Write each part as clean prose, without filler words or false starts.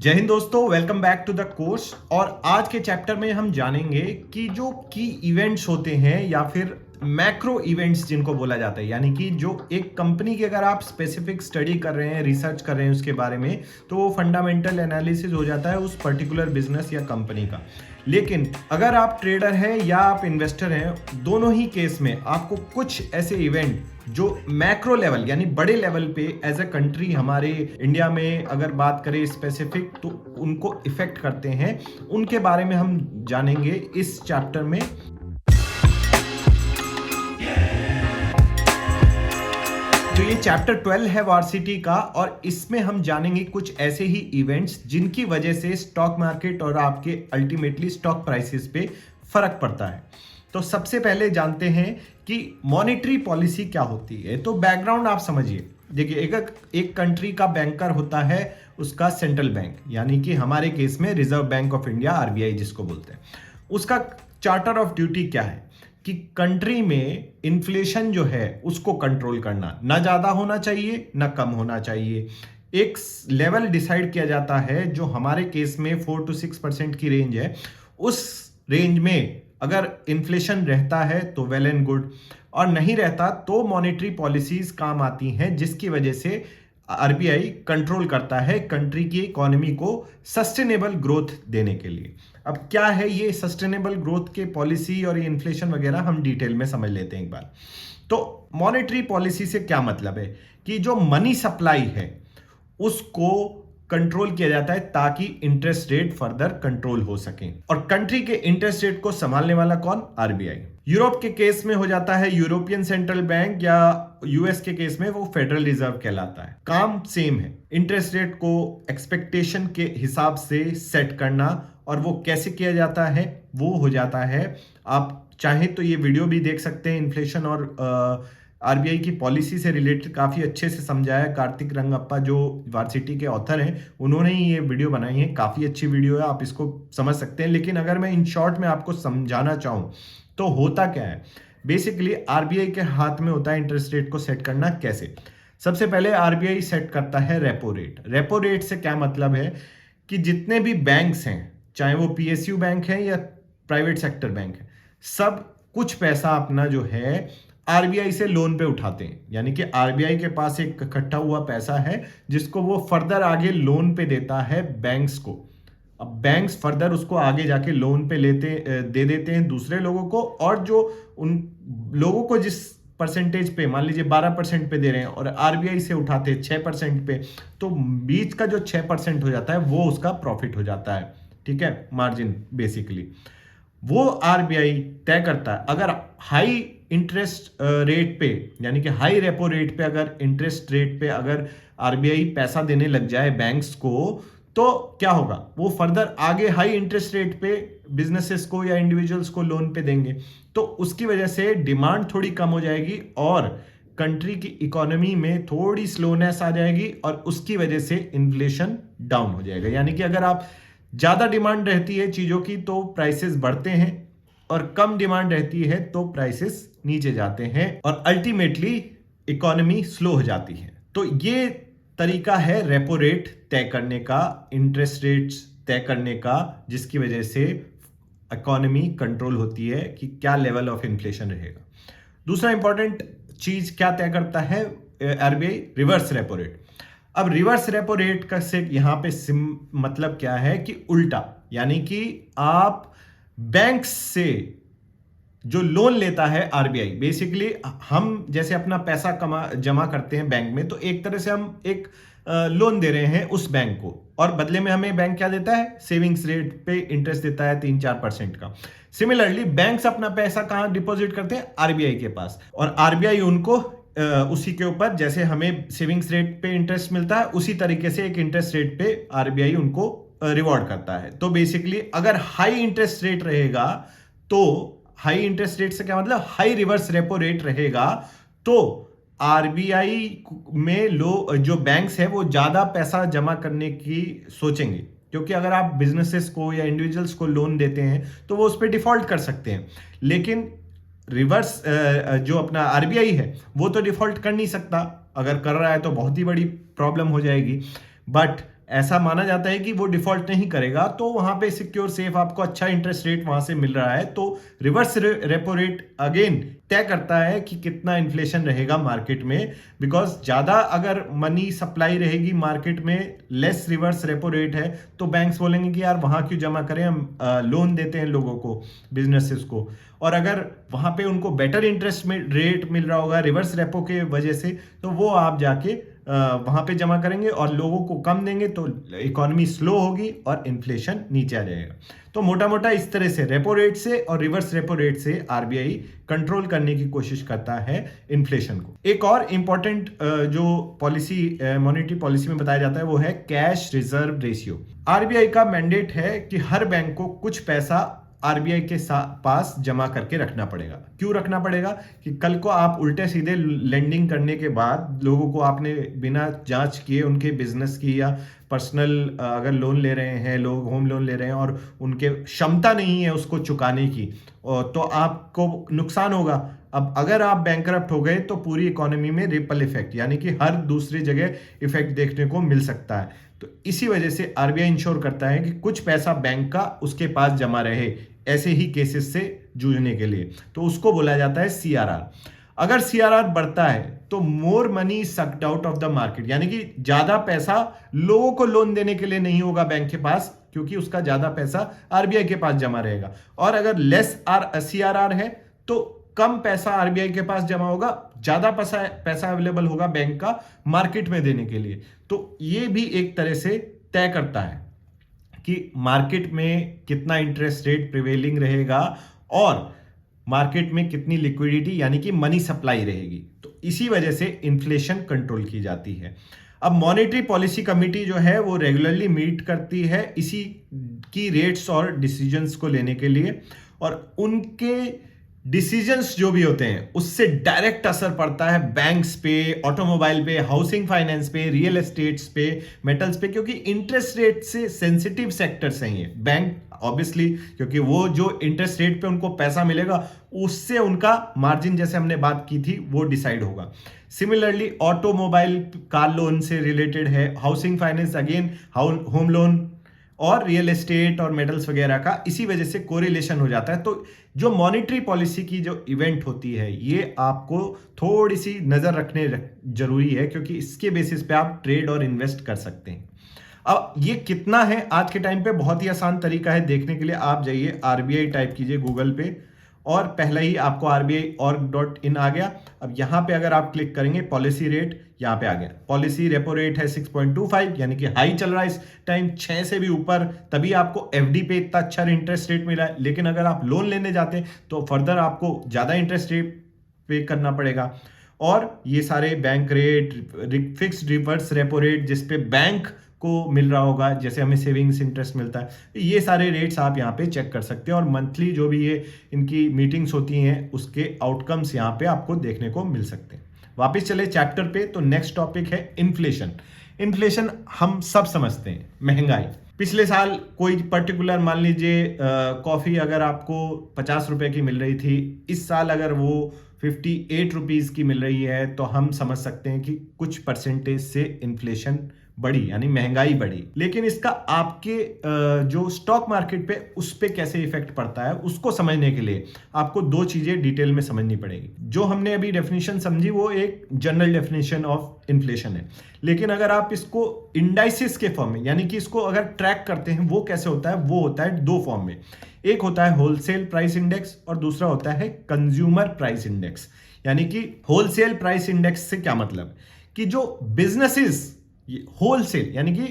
जय हिंद दोस्तों, welcome back to the course. और आज के चैप्टर में हम जानेंगे कि जो की इवेंट्स होते हैं या फिर मैक्रो इवेंट्स जिनको बोला जाता है, यानी कि जो एक कंपनी की अगर आप स्पेसिफिक स्टडी कर रहे हैं, रिसर्च कर रहे हैं उसके बारे में, तो वो फंडामेंटल एनालिसिस हो जाता है उस पर्टिकुलर बिजनेस या कंपनी का। लेकिन अगर आप ट्रेडर हैं या आप इन्वेस्टर हैं, दोनों ही केस में आपको कुछ ऐसे इवेंट जो मैक्रो लेवल यानी बड़े लेवल पे एज अ कंट्री हमारे इंडिया में अगर बात करें स्पेसिफिक, तो उनको इफेक्ट करते हैं, उनके बारे में हम जानेंगे इस चैप्टर में। तो ये चैप्टर 12 है वार्सिटी का, और इसमें हम जानेंगे कुछ ऐसे ही इवेंट्स जिनकी वजह से स्टॉक मार्केट और आपके अल्टीमेटली स्टॉक प्राइसेस पे फर्क पड़ता है। तो सबसे पहले जानते हैं कि मॉनेटरी पॉलिसी क्या होती है। तो बैकग्राउंड आप समझिए। देखिए, एक कंट्री का बैंकर होता है उसका सेंट्रल बैंक, यानी कि हमारे केस में reserve bank of India, RBI जिसको बोलते हैं। उसका चार्टर ऑफ ड्यूटी क्या है कि कंट्री में इन्फ्लेशन जो है उसको कंट्रोल करना, ना ज्यादा होना चाहिए ना कम होना चाहिए। एक लेवल डिसाइड किया जाता है जो हमारे केस में 4 to 6% की रेंज है। उस रेंज में अगर इन्फ्लेशन रहता है तो वेल एंड गुड, और नहीं रहता तो मॉनेटरी पॉलिसीज काम आती हैं, जिसकी वजह से आरबीआई कंट्रोल करता है कंट्री की इकोनॉमी को सस्टेनेबल ग्रोथ देने के लिए। अब क्या है ये सस्टेनेबल ग्रोथ के पॉलिसी और ये इन्फ्लेशन वगैरह, हम डिटेल में समझ लेते हैं एक बार। तो मॉनेटरी पॉलिसी से क्या मतलब है कि जो मनी सप्लाई है उसको कंट्रोल किया जाता है ताकि इंटरेस्ट रेट फर्दर कंट्रोल हो सके। और कंट्री के इंटरेस्ट रेट को संभालने वाला कौन? आरबीआई। यूरोप के केस में हो जाता है यूरोपियन सेंट्रल बैंक, या यूएस के केस में वो फेडरल रिजर्व कहलाता है। काम सेम है, इंटरेस्ट रेट को एक्सपेक्टेशन के हिसाब से सेट करना। और वो कैसे किया जाता है? वो हो जाता है, आप चाहें तो ये वीडियो भी देख सकते हैं, इन्फ्लेशन और आरबीआई की पॉलिसी से रिलेटेड काफी अच्छे से समझाया। कार्तिक रंगप्पा जो वार्सिटी के ऑथर हैं, उन्होंने ही ये वीडियो बनाई है, काफी अच्छी वीडियो है, आप इसको समझ सकते हैं। लेकिन अगर मैं इन शॉर्ट में आपको समझाना चाहूं तो होता क्या है, बेसिकली आरबीआई के हाथ में होता है इंटरेस्ट रेट को सेट करना। कैसे? सबसे पहले आरबीआई सेट करता है रेपो रेट। रेपो रेट से क्या मतलब है कि जितने भी बैंक्स हैं, चाहे वो पीएसयू बैंक है या प्राइवेट सेक्टर बैंक है, सब कुछ पैसा अपना जो है आरबीआई से लोन पे उठाते हैं। यानी कि आरबीआई के पास एक इकट्ठा हुआ पैसा है जिसको वो फर्दर आगे लोन पे देता है बैंक्स को। अब बैंक्स फर्दर उसको आगे जाके लोन पे दे देते हैं दूसरे लोगों को, और जो उन लोगों को जिस परसेंटेज पे, मान लीजिए 12% पे दे रहे हैं और आरबीआई से उठाते हैं 6% पे, तो बीच का जो 6% हो जाता है वो उसका प्रॉफिट हो जाता है। ठीक है, मार्जिन बेसिकली वो आरबीआई तय करता है। अगर हाई इंटरेस्ट रेट पे, यानी कि हाई रेपो रेट पे, अगर इंटरेस्ट रेट पे अगर आरबीआई पैसा देने लग जाए बैंक्स को, तो क्या होगा? वो फर्दर आगे हाई इंटरेस्ट रेट पे बिजनेसेस को या इंडिविजुअल्स को लोन पे देंगे, तो उसकी वजह से डिमांड थोड़ी कम हो जाएगी और कंट्री की इकोनॉमी में थोड़ी स्लोनेस आ जाएगी, और उसकी वजह से इन्फ्लेशन डाउन हो जाएगा। यानी कि अगर आप ज्यादा डिमांड रहती है चीजों की तो प्राइसेस बढ़ते हैं, और कम डिमांड रहती है तो प्राइसेस नीचे जाते हैं, और अल्टीमेटली इकोनॉमी स्लो हो जाती है। तो ये तरीका है रेपो रेट तय करने का, इंटरेस्ट रेट्स तय करने का, जिसकी वजह से इकोनॉमी कंट्रोल होती है कि क्या लेवल ऑफ इन्फ्लेशन रहेगा। दूसरा इंपॉर्टेंट चीज क्या तय करता है आरबीआई? Reverse repo rate. अब रिवर्स रेपो रेट का से यहां पे मतलब क्या है कि उल्टा, यानी कि आप बैंक से जो लोन लेता है आरबीआई, बेसिकली हम जैसे अपना पैसा जमा करते हैं बैंक में, तो एक तरह से हम एक लोन दे रहे हैं उस बैंक को, और बदले में हमें बैंक क्या देता है? सेविंग्स रेट पे इंटरेस्ट देता है 3-4% का। सिमिलरली बैंक्स अपना पैसा कहां डिपॉजिट करते हैं? आरबीआई के पास, और आरबीआई उनको उसी के ऊपर, जैसे हमें सेविंग्स रेट पे इंटरेस्ट मिलता है, उसी तरीके से एक इंटरेस्ट रेट पे आरबीआई उनको रिवॉर्ड करता है। तो बेसिकली अगर हाई इंटरेस्ट रेट रहेगा, तो हाई इंटरेस्ट रेट से क्या मतलब? हाई रिवर्स रेपो रेट रहेगा, तो आरबीआई में जो बैंक्स है वो ज्यादा पैसा जमा करने की सोचेंगे, क्योंकि अगर आप बिजनेसेस को या इंडिविजुअल्स को लोन देते हैं तो वो उस पर डिफॉल्ट कर सकते हैं। लेकिन रिवर्स जो अपना आरबीआई है वो तो डिफॉल्ट कर नहीं सकता, अगर कर रहा है तो बहुत ही बड़ी प्रॉब्लम हो जाएगी। बट ऐसा माना जाता है कि वो डिफॉल्ट नहीं करेगा, तो वहां पे सिक्योर सेफ आपको अच्छा इंटरेस्ट रेट वहां से मिल रहा है। तो रिवर्स रेपो रेट अगेन तय करता है कि कितना इन्फ्लेशन रहेगा मार्केट में, बिकॉज ज्यादा अगर मनी सप्लाई रहेगी मार्केट में, लेस रिवर्स रेपो रेट है, तो बैंक्स बोलेंगे कि यार वहां क्यों जमा करें, हम लोन देते हैं लोगों को, बिजनेसेस को। और अगर वहां पे उनको बेटर इंटरेस्ट रेट मिल रहा होगा रिवर्स रेपो के वजह से, तो वो आप जाके वहां पे जमा करेंगे और लोगों को कम देंगे, तो इकोनॉमी स्लो होगी और इन्फ्लेशन नीचे आ जाएगा। तो मोटा मोटा इस तरह से रेपो रेट से और रिवर्स रेपो रेट से आरबीआई कंट्रोल करने की कोशिश करता है इन्फ्लेशन को। एक और इंपॉर्टेंट जो पॉलिसी, मॉनेटरी पॉलिसी में बताया जाता है, वो है कैश रिजर्व रेशियो। आरबीआई का मैंडेट है कि हर बैंक को कुछ पैसा आरबीआई के पास जमा करके रखना पड़ेगा। क्यों रखना पड़ेगा? कि कल को आप उल्टे सीधे लेंडिंग करने के बाद लोगों को आपने बिना जांच किए उनके बिजनेस की या पर्सनल अगर लोन ले रहे हैं, लोग होम लोन ले रहे हैं और उनके क्षमता नहीं है उसको चुकाने की, तो आपको नुकसान होगा। अब अगर आप बैंकरप्ट हो गए तो पूरी इकोनॉमी में रिपल इफेक्ट, यानी कि हर दूसरी जगह इफेक्ट देखने को मिल सकता है। तो इसी वजह से आरबीआई इंश्योर करता है कि कुछ पैसा बैंक का उसके पास जमा रहे ऐसे ही केसेस से जूझने के लिए, तो उसको बोला जाता है सीआरआर। अगर सीआरआर बढ़ता है तो more money sucked out of the market, यानी कि ज्यादा पैसा लोगों को लोन देने के लिए नहीं होगा बैंक के पास, क्योंकि उसका ज्यादा पैसा आरबीआई के पास जमा रहेगा। और अगर लेस सीआरआर है तो कम पैसा आरबीआई के पास जमा होगा, ज्यादा पैसा अवेलेबल होगा बैंक का मार्केट में देने के लिए। तो ये भी एक तरह से तय करता है कि मार्केट में कितना इंटरेस्ट रेट प्रिवेलिंग रहेगा और मार्केट में कितनी लिक्विडिटी यानी कि मनी सप्लाई रहेगी। तो इसी वजह से इन्फ्लेशन कंट्रोल की जाती है। अब मॉनेटरी पॉलिसी कमेटी जो है वो रेगुलरली मीट करती है इसी की रेट्स और डिसीजंस को लेने के लिए, और उनके डिसीजंस जो भी होते हैं उससे डायरेक्ट असर पड़ता है बैंक्स पे, ऑटोमोबाइल पे, हाउसिंग फाइनेंस पे, रियल एस्टेट्स पे, मेटल्स पे, क्योंकि इंटरेस्ट रेट से सेंसिटिव सेक्टर्स हैं ये बैंक, ऑब्वियसली, क्योंकि वो जो इंटरेस्ट रेट पे उनको पैसा मिलेगा उससे उनका मार्जिन, जैसे हमने बात की थी, वो डिसाइड होगा। सिमिलरली ऑटोमोबाइल कार लोन से रिलेटेड है, housing finance again home loan, और रियल एस्टेट और मेटल्स वगैरह का इसी वजह से कोरिलेशन हो जाता है। तो जो मॉनेटरी पॉलिसी की जो इवेंट होती है ये आपको थोड़ी सी नजर रखने जरूरी है, क्योंकि इसके बेसिस पे आप ट्रेड और इन्वेस्ट कर सकते हैं। अब ये कितना है आज के टाइम पे, बहुत ही आसान तरीका है देखने के लिए। आप जाइए आरबीआई टाइप कीजिए गूगल पे और पहले ही आपको RBI.org.in आ गया। अब यहाँ पे अगर आप क्लिक करेंगे पॉलिसी रेट, यहाँ पे आ गया। पॉलिसी रेपो रेट है 6.25, यानी कि हाई चल रहा है इस टाइम, 6 से भी ऊपर, तभी आपको एफडी पे इतना अच्छा इंटरेस्ट रेट मिला है। लेकिन अगर आप लोन लेने जाते हैं तो फर्दर आपको ज्यादा इंटरेस्ट रेट पे करना पड़ेगा। और ये सारे bank rate, fixed reverse repo rate जिसपे बैंक को मिल रहा होगा, जैसे हमें सेविंग्स इंटरेस्ट मिलता है, ये सारे रेट्स आप यहाँ पे चेक कर सकते हैं। और मंथली जो भी ये इनकी मीटिंग्स होती हैं उसके आउटकम्स यहाँ पे आपको देखने को मिल सकते हैं। वापस चले चैप्टर पे, तो नेक्स्ट टॉपिक है इन्फ्लेशन। इन्फ्लेशन हम सब समझते हैं, महंगाई। पिछले साल कोई पर्टिकुलर, मान लीजिए कॉफी अगर आपको 50 रुपए की मिल रही थी, इस साल अगर वो 58 रुपीज की मिल रही है, तो हम समझ सकते हैं कि कुछ परसेंटेज से इन्फ्लेशन बढ़ी, यानी महंगाई बढ़ी। लेकिन इसका आपके जो स्टॉक मार्केट पे उस पे कैसे इफेक्ट पड़ता है, उसको समझने के लिए आपको दो चीजें डिटेल में समझनी पड़ेगी। जो हमने अभी डेफिनेशन समझी वो एक जनरल डेफिनेशन ऑफ इन्फ्लेशन है, लेकिन अगर आप इसको इंडाइसिस के फॉर्म में, यानी कि इसको अगर ट्रैक करते हैं, वो कैसे होता है, वो होता है दो फॉर्म में। एक होता है होलसेल प्राइस इंडेक्स और दूसरा होता है कंज्यूमर प्राइस इंडेक्स। यानी कि होलसेल प्राइस इंडेक्स से क्या मतलब, कि जो बिजनेसेस होलसेल यानी कि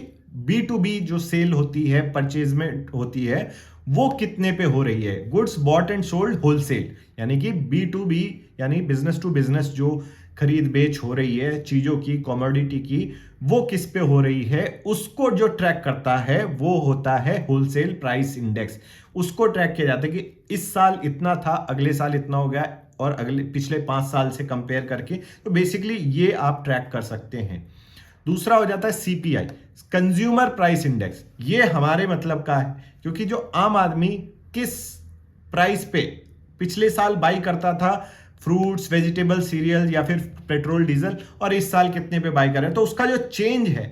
B2B जो सेल होती है, परचेजमेंट होती है, वो कितने पे हो रही है, goods bought and sold wholesale, यानी कि B2B यानी बिजनेस टू बिजनेस जो खरीद बेच हो रही है चीजों की, कमोडिटी की, वो किस पे हो रही है, उसको जो ट्रैक करता है वो होता है होलसेल प्राइस इंडेक्स। उसको ट्रैक किया जाता है कि इस साल इतना था, अगले साल इतना हो गया, और अगले पिछले 5 साल से कंपेयर करके। तो बेसिकली ये आप ट्रैक कर सकते हैं। दूसरा हो जाता है CPI, कंज्यूमर प्राइस इंडेक्स। ये हमारे मतलब का है, क्योंकि जो आम आदमी किस प्राइस पे पिछले साल बाई करता था फ्रूट्स, वेजिटेबल, सीरियल या फिर पेट्रोल डीजल, और इस साल कितने पे बाई कर रहे हैं, तो उसका जो चेंज है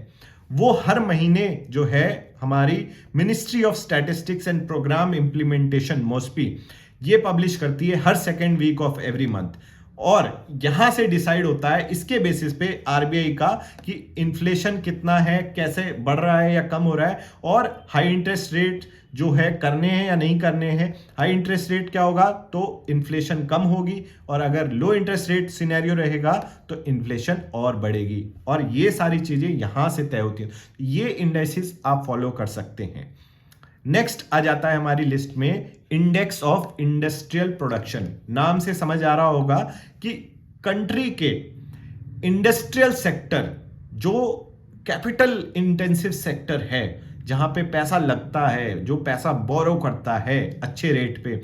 वो हर महीने जो है हमारी ministry of statistics and programme implementation MOSPI ये पब्लिश करती है हर second week of every month, और यहां से डिसाइड होता है इसके बेसिस पे आरबीआई का कि इन्फ्लेशन कितना है, कैसे बढ़ रहा है या कम हो रहा है, और हाई इंटरेस्ट रेट जो है करने हैं या नहीं करने हैं। हाई इंटरेस्ट रेट क्या होगा तो इन्फ्लेशन कम होगी, और अगर लो इंटरेस्ट रेट सिनेरियो रहेगा तो इन्फ्लेशन और बढ़ेगी, और ये सारी चीजें यहां से तय होती हैं। ये इंडेक्सेस आप फॉलो कर सकते हैं। नेक्स्ट आ जाता है हमारी लिस्ट में इंडेक्स ऑफ इंडस्ट्रियल प्रोडक्शन। नाम से समझ आ रहा होगा कि कंट्री के इंडस्ट्रियल सेक्टर, जो कैपिटल इंटेंसिव सेक्टर है, जहां पे पैसा लगता है, जो पैसा बोरो करता है अच्छे रेट पे,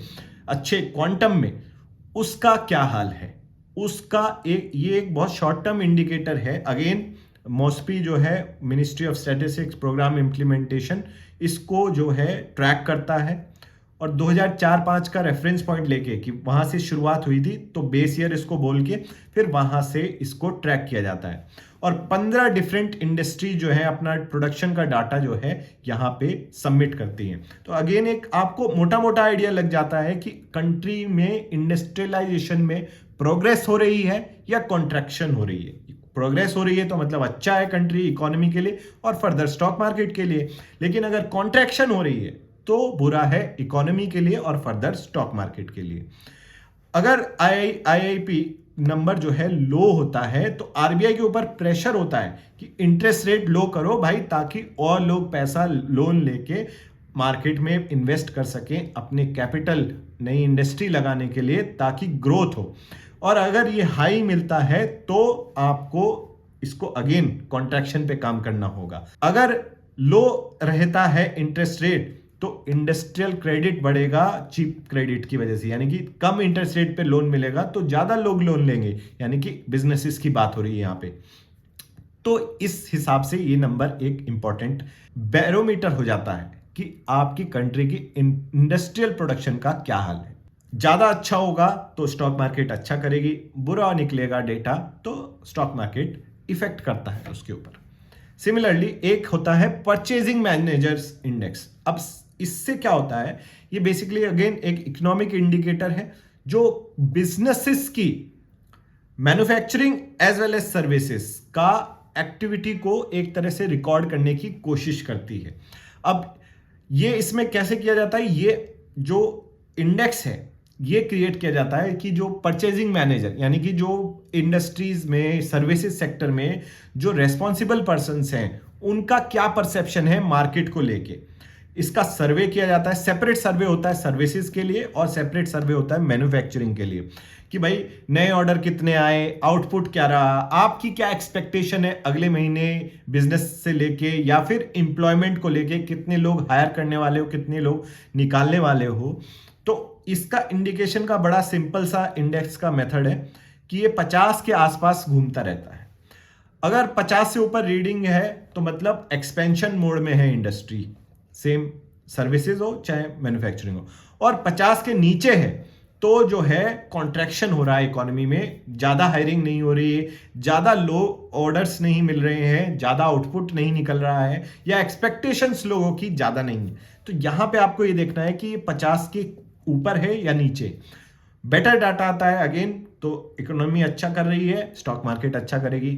अच्छे क्वांटम में, उसका क्या हाल है। उसका ये एक बहुत शॉर्ट टर्म इंडिकेटर है। अगेन मॉस्पी जो है ministry of statistics programme implementation इसको जो है ट्रैक करता है, और 2004-5 का रेफरेंस पॉइंट लेके कि वहां से शुरुआत हुई थी तो बेस ईयर इसको बोल के फिर वहां से इसको ट्रैक किया जाता है। और 15 डिफरेंट इंडस्ट्री जो है अपना प्रोडक्शन का डाटा जो है यहाँ पे सबमिट करती हैं। तो अगेन एक आपको मोटा मोटा आइडिया लग जाता है कि कंट्री में इंडस्ट्रियलाइजेशन में प्रोग्रेस हो रही है या कॉन्ट्रैक्शन हो रही है। प्रोग्रेस हो रही है तो मतलब अच्छा है कंट्री इकोनॉमी के लिए और फर्दर स्टॉक मार्केट के लिए, लेकिन अगर कॉन्ट्रैक्शन हो रही है तो बुरा है इकोनॉमी के लिए और फर्दर स्टॉक मार्केट के लिए। अगर आईआईपी नंबर जो है लो होता है तो आरबीआई के ऊपर प्रेशर होता है कि इंटरेस्ट रेट लो करो भाई, ताकि और लोग पैसा लोन लेके मार्केट में इन्वेस्ट कर सकें अपने कैपिटल नई इंडस्ट्री लगाने के लिए, ताकि ग्रोथ हो। और अगर ये हाई मिलता है तो आपको इसको अगेन कॉन्ट्रैक्शन पे काम करना होगा। अगर लो रहता है इंटरेस्ट रेट तो इंडस्ट्रियल क्रेडिट बढ़ेगा चीप क्रेडिट की वजह से, यानी कि कम इंटरेस्ट रेट पे लोन मिलेगा तो ज्यादा लोग लोन लेंगे, यानी कि बिजनेसेस की बात हो रही है यहाँ पे। तो इस हिसाब से ये नंबर एक इंपॉर्टेंट बैरोमीटर हो जाता है कि आपकी कंट्री की इंडस्ट्रियल प्रोडक्शन का क्या हाल है। ज्यादा अच्छा होगा तो स्टॉक मार्केट अच्छा करेगी, बुरा निकलेगा डेटा तो स्टॉक मार्केट इफेक्ट करता है उसके ऊपर। सिमिलरली एक होता है परचेजिंग मैनेजर्स इंडेक्स। अब इससे क्या होता है, ये बेसिकली अगेन एक इकोनॉमिक इंडिकेटर है जो बिजनेसेस की manufacturing as well as services का एक्टिविटी को एक तरह से रिकॉर्ड करने की कोशिश करती है। अब ये इसमें कैसे किया जाता है, ये जो इंडेक्स है ये क्रिएट किया जाता है कि जो परचेजिंग मैनेजर, यानी कि जो इंडस्ट्रीज में सर्विसेज सेक्टर में जो रेस्पॉन्सिबल पर्सन्स हैं उनका क्या परसेप्शन है मार्केट को लेके, इसका सर्वे किया जाता है। सेपरेट सर्वे होता है सर्विसेज के लिए और सेपरेट सर्वे होता है मैन्युफैक्चरिंग के लिए, कि भाई नए ऑर्डर कितने आए, आउटपुट क्या रहा, आपकी क्या एक्सपेक्टेशन है अगले महीने बिजनेस से लेके, या फिर एम्प्लॉयमेंट को लेके कितने लोग हायर करने वाले हो, कितने लोग निकालने वाले हो। तो इसका इंडिकेशन का बड़ा सिंपल सा इंडेक्स का मेथड है कि ये 50 के आसपास घूमता रहता है। अगर 50 से ऊपर रीडिंग है तो मतलब एक्सपेंशन मोड में है इंडस्ट्री, सेम सर्विसेज हो चाहे मैन्युफैक्चरिंग हो, और 50 के नीचे है तो जो है कॉन्ट्रैक्शन हो रहा है इकोनॉमी में, ज्यादा हायरिंग नहीं हो रही है, ज्यादा लो ऑर्डर्स नहीं मिल रहे हैं, ज्यादा आउटपुट नहीं निकल रहा है, या एक्सपेक्टेशंस लोगों की ज्यादा नहीं है। तो यहां पे आपको ये देखना है कि 50 के ऊपर है या नीचे। बेटर डाटा आता है अगेन तो इकोनॉमी अच्छा कर रही है, स्टॉक मार्केट अच्छा करेगी।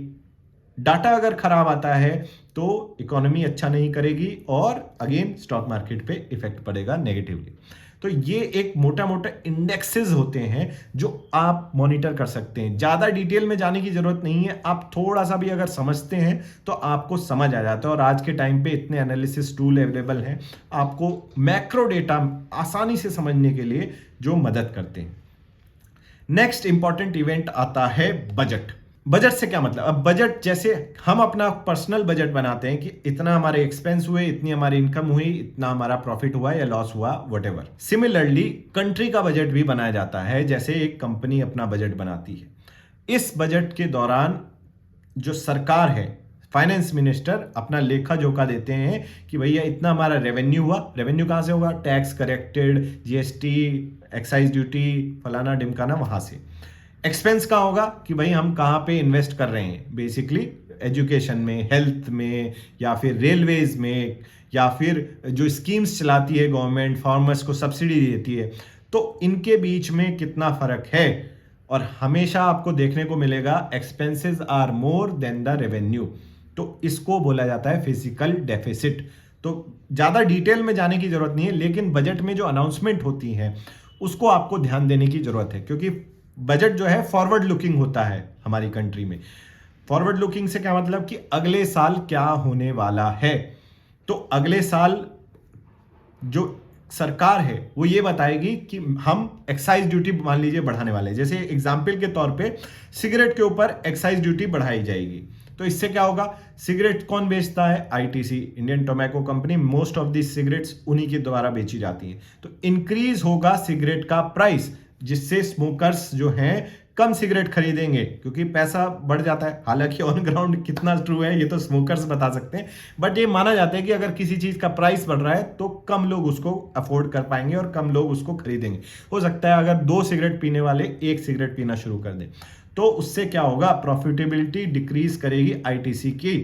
डाटा अगर खराब आता है तो इकोनॉमी अच्छा नहीं करेगी और अगेन स्टॉक मार्केट पे इफेक्ट पड़ेगा नेगेटिवली। तो ये एक मोटा मोटा इंडेक्सेस होते हैं जो आप मॉनिटर कर सकते हैं। ज्यादा डिटेल में जाने की जरूरत नहीं है, आप थोड़ा सा भी अगर समझते हैं तो आपको समझ आ जाता है। और आज के टाइम पे इतने एनालिसिस टूल अवेलेबल हैं आपको मैक्रो डेटा आसानी से समझने के लिए जो मदद करते हैं। नेक्स्ट इंपॉर्टेंट इवेंट आता है बजट। बजट से क्या मतलब, अब बजट जैसे हम अपना पर्सनल बजट बनाते हैं कि इतना हमारे एक्सपेंस हुए, इतनी हमारी इनकम हुई, इतना हमारा प्रॉफिट हुआ या लॉस हुआ, व्हाटएवर। सिमिलरली कंट्री का बजट भी बनाया जाता है, जैसे एक कंपनी अपना बजट बनाती है। इस बजट के दौरान जो सरकार है, फाइनेंस मिनिस्टर अपना लेखा जोखा देते हैं कि भैया इतना हमारा रेवेन्यू हुआ। रेवेन्यू कहां से होगा, tax corrected, GST, excise duty, फलाना ढिमकाना, वहां से। एक्सपेंस कहाँ होगा कि भाई हम कहाँ पे इन्वेस्ट कर रहे हैं, बेसिकली एजुकेशन में, हेल्थ में, या फिर रेलवेज में, या फिर जो स्कीम्स चलाती है गवर्नमेंट, फार्मर्स को सब्सिडी देती है, तो इनके बीच में कितना फर्क है। और हमेशा आपको देखने को मिलेगा expenses are more than the revenue, तो इसको बोला जाता है फिजिकल डेफिसिट। तो ज़्यादा डिटेल में जाने की जरूरत नहीं है, लेकिन बजट में जो अनाउंसमेंट होती है उसको आपको ध्यान देने की जरूरत है, क्योंकि बजट जो है फॉरवर्ड लुकिंग होता है हमारी कंट्री में। फॉरवर्ड लुकिंग से क्या मतलब कि अगले साल क्या होने वाला है। तो अगले साल जो सरकार है वो ये बताएगी कि हम एक्साइज ड्यूटी मान लीजिए बढ़ाने वाले हैं। जैसे एग्जाम्पल के तौर पे सिगरेट के ऊपर एक्साइज ड्यूटी बढ़ाई जाएगी, तो इससे क्या होगा, सिगरेट कौन बेचता है, ITC, Indian tobacco company. Most of the cigarettes उन्हीं के द्वारा बेची जाती हैं, तो इंक्रीज होगा सिगरेट का प्राइस, जिससे स्मोकर्स जो हैं कम सिगरेट खरीदेंगे, क्योंकि पैसा बढ़ जाता है। हालांकि ऑन ग्राउंड कितना ट्रू है ये तो स्मोकर्स बता सकते हैं, बट ये माना जाता है कि अगर किसी चीज का प्राइस बढ़ रहा है तो कम लोग उसको अफोर्ड कर पाएंगे और कम लोग उसको खरीदेंगे। हो सकता है अगर 2 सिगरेट पीने वाले 1 सिगरेट पीना शुरू कर दें, तो उससे क्या होगा, प्रॉफिटेबिलिटी डिक्रीज करेगी आईटीसी की।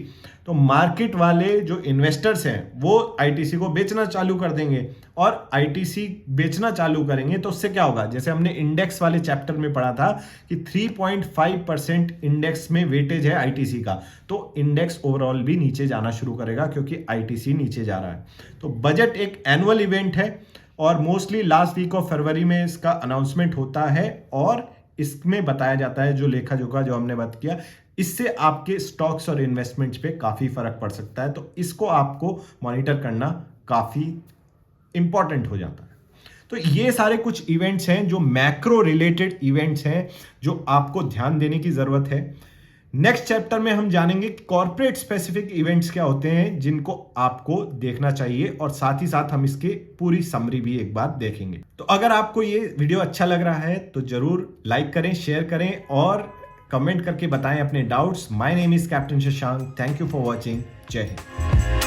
तो मार्केट वाले जो इन्वेस्टर्स हैं वो आईटीसी को बेचना चालू कर देंगे, और आईटीसी बेचना चालू करेंगे तो उससे क्या होगा, जैसे हमने इंडेक्स वाले चैप्टर में पढ़ा था कि 3.5% इंडेक्स में वेटेज है आईटीसी का, तो इंडेक्स ओवरऑल भी नीचे जाना शुरू करेगा क्योंकि आईटीसी नीचे जा रहा है। तो बजट एक एनुअल इवेंट है और मोस्टली लास्ट वीक ऑफ फरवरी में इसका अनाउंसमेंट होता है, और इसमें बताया जाता है जो लेखा जोखा जो हमने बात किया, इससे आपके स्टॉक्स और इन्वेस्टमेंट्स पे काफी फर्क पड़ सकता है। तो इसको आपको मॉनिटर करना काफी इंपॉर्टेंट हो जाता है। तो ये सारे कुछ इवेंट्स हैं जो मैक्रो रिलेटेड इवेंट्स हैं जो आपको ध्यान देने की जरूरत है। नेक्स्ट चैप्टर में हम जानेंगे कॉर्पोरेट स्पेसिफिक इवेंट्स क्या होते हैं जिनको आपको देखना चाहिए, और साथ ही साथ हम इसके पूरी समरी भी एक बार देखेंगे। तो अगर आपको ये वीडियो अच्छा लग रहा है तो जरूर लाइक करें, शेयर करें और कमेंट करके बताएं अपने doubts. My name is captain Shashank. Thank you for watching. जय हिंद।